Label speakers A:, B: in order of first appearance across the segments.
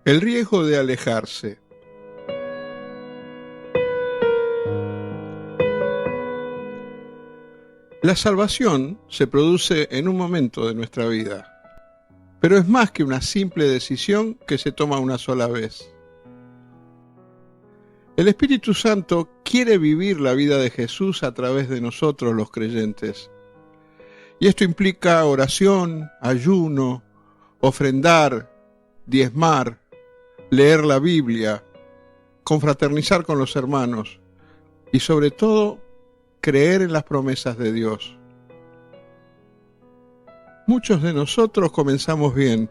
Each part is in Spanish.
A: El riesgo de alejarse. La salvación se produce en un momento de nuestra vida, pero es más que una simple decisión que se toma una sola vez. El Espíritu Santo quiere vivir la vida de Jesús a través de nosotros los creyentes. Y esto implica oración, ayuno, ofrendar, diezmar, leer la Biblia, confraternizar con los hermanos y sobre todo creer en las promesas de Dios. Muchos de nosotros comenzamos bien,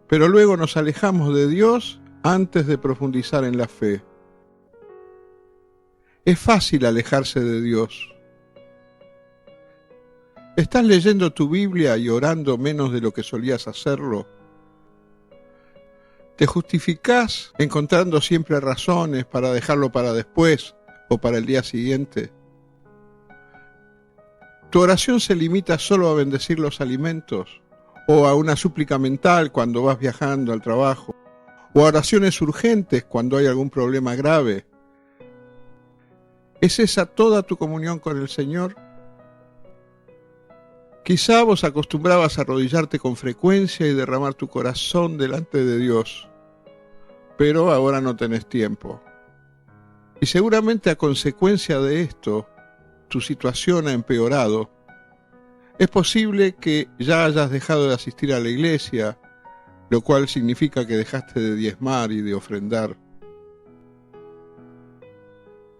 A: pero luego nos alejamos de Dios antes de profundizar en la fe. Es fácil alejarse de Dios. ¿Estás leyendo tu Biblia y orando menos de lo que solías hacerlo? ¿Te justificás encontrando siempre razones para dejarlo para después o para el día siguiente? ¿Tu oración se limita solo a bendecir los alimentos o a una súplica mental cuando vas viajando al trabajo o a oraciones urgentes cuando hay algún problema grave? ¿Es esa toda tu comunión con el Señor? Quizá vos acostumbrabas a arrodillarte con frecuencia y derramar tu corazón delante de Dios, pero ahora no tenés tiempo. Y seguramente a consecuencia de esto, tu situación ha empeorado. Es posible que ya hayas dejado de asistir a la iglesia, lo cual significa que dejaste de diezmar y de ofrendar.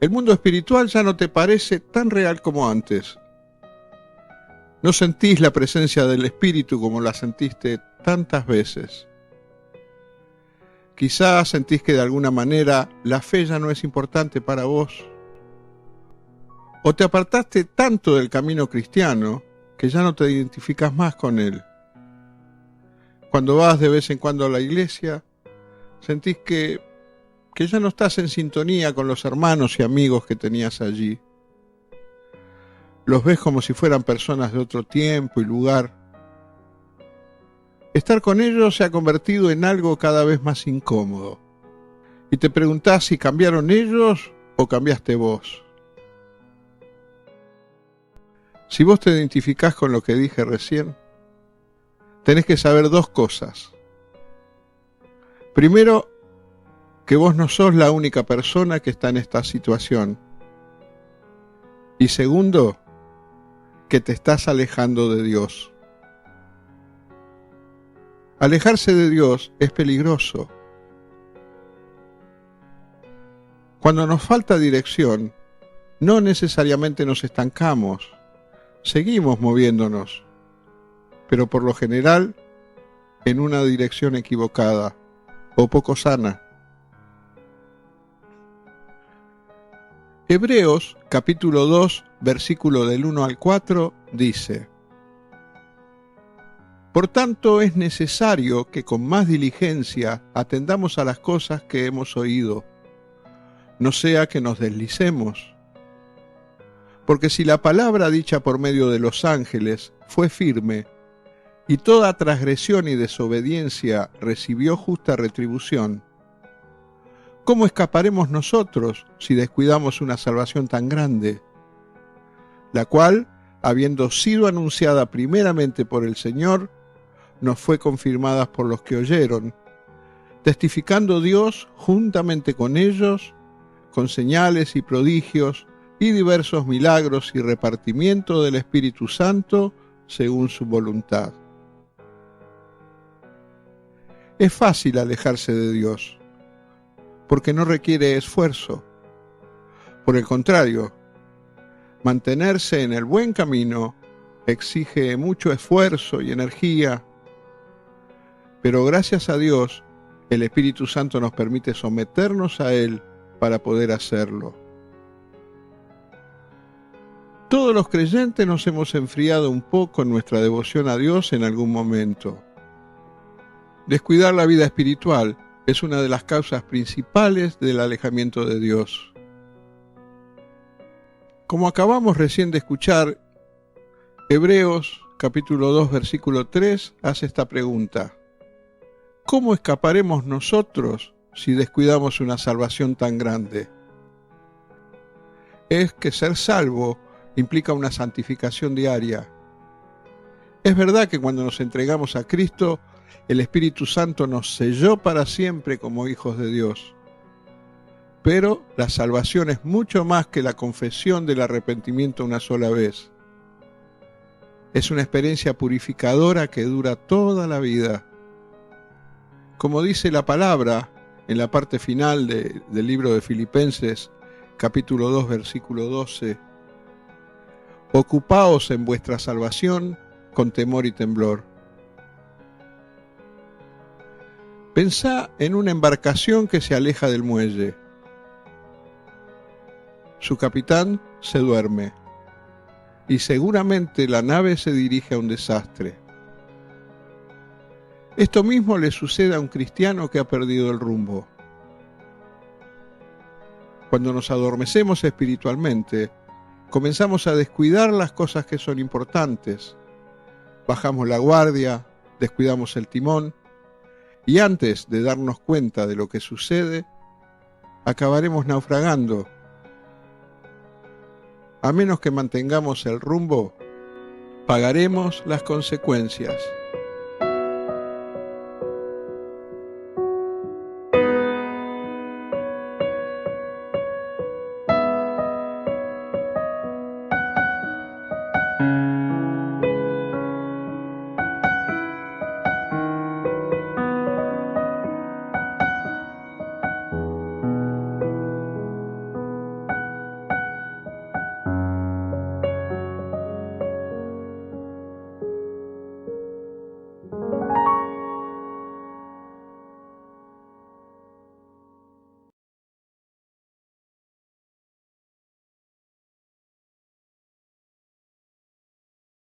A: El mundo espiritual ya no te parece tan real como antes. No sentís la presencia del Espíritu como la sentiste tantas veces. Quizás sentís que de alguna manera la fe ya no es importante para vos. O te apartaste tanto del camino cristiano que ya no te identificas más con él. Cuando vas de vez en cuando a la iglesia, sentís que ya no estás en sintonía con los hermanos y amigos que tenías allí. Los ves como si fueran personas de otro tiempo y lugar. Estar con ellos se ha convertido en algo cada vez más incómodo. Y te preguntás si cambiaron ellos o cambiaste vos. Si vos te identificás con lo que dije recién, tenés que saber dos cosas. Primero, que vos no sos la única persona que está en esta situación. Y segundo, que te estás alejando de Dios. Alejarse de Dios es peligroso. Cuando nos falta dirección, no necesariamente nos estancamos, seguimos moviéndonos, pero por lo general en una dirección equivocada o poco sana. Hebreos capítulo 2, versículo del 1 al 4 dice: Por tanto es necesario que con más diligencia atendamos a las cosas que hemos oído, no sea que nos deslicemos. Porque si la palabra dicha por medio de los ángeles fue firme, y toda transgresión y desobediencia recibió justa retribución, ¿cómo escaparemos nosotros si descuidamos una salvación tan grande? La cual, habiendo sido anunciada primeramente por el Señor, nos fue confirmada por los que oyeron, testificando Dios juntamente con ellos, con señales y prodigios y diversos milagros y repartimiento del Espíritu Santo según su voluntad. Es fácil alejarse de Dios, porque no requiere esfuerzo. Por el contrario, mantenerse en el buen camino exige mucho esfuerzo y energía, pero gracias a Dios, el Espíritu Santo nos permite someternos a Él para poder hacerlo. Todos los creyentes nos hemos enfriado un poco en nuestra devoción a Dios en algún momento. Descuidar la vida espiritual es una de las causas principales del alejamiento de Dios. Como acabamos recién de escuchar, Hebreos capítulo 2 versículo 3 hace esta pregunta: ¿cómo escaparemos nosotros si descuidamos una salvación tan grande? Es que ser salvo implica una santificación diaria. Es verdad que cuando nos entregamos a Cristo, el Espíritu Santo nos selló para siempre como hijos de Dios. Pero la salvación es mucho más que la confesión del arrepentimiento una sola vez. Es una experiencia purificadora que dura toda la vida. Como dice la palabra en la parte final del libro de Filipenses, capítulo 2, versículo 12, ocupaos en vuestra salvación con temor y temblor. Pensá en una embarcación que se aleja del muelle. Su capitán se duerme y seguramente la nave se dirige a un desastre. Esto mismo le sucede a un cristiano que ha perdido el rumbo. Cuando nos adormecemos espiritualmente, comenzamos a descuidar las cosas que son importantes. Bajamos la guardia, descuidamos el timón, y antes de darnos cuenta de lo que sucede, acabaremos naufragando. A menos que mantengamos el rumbo, pagaremos las consecuencias.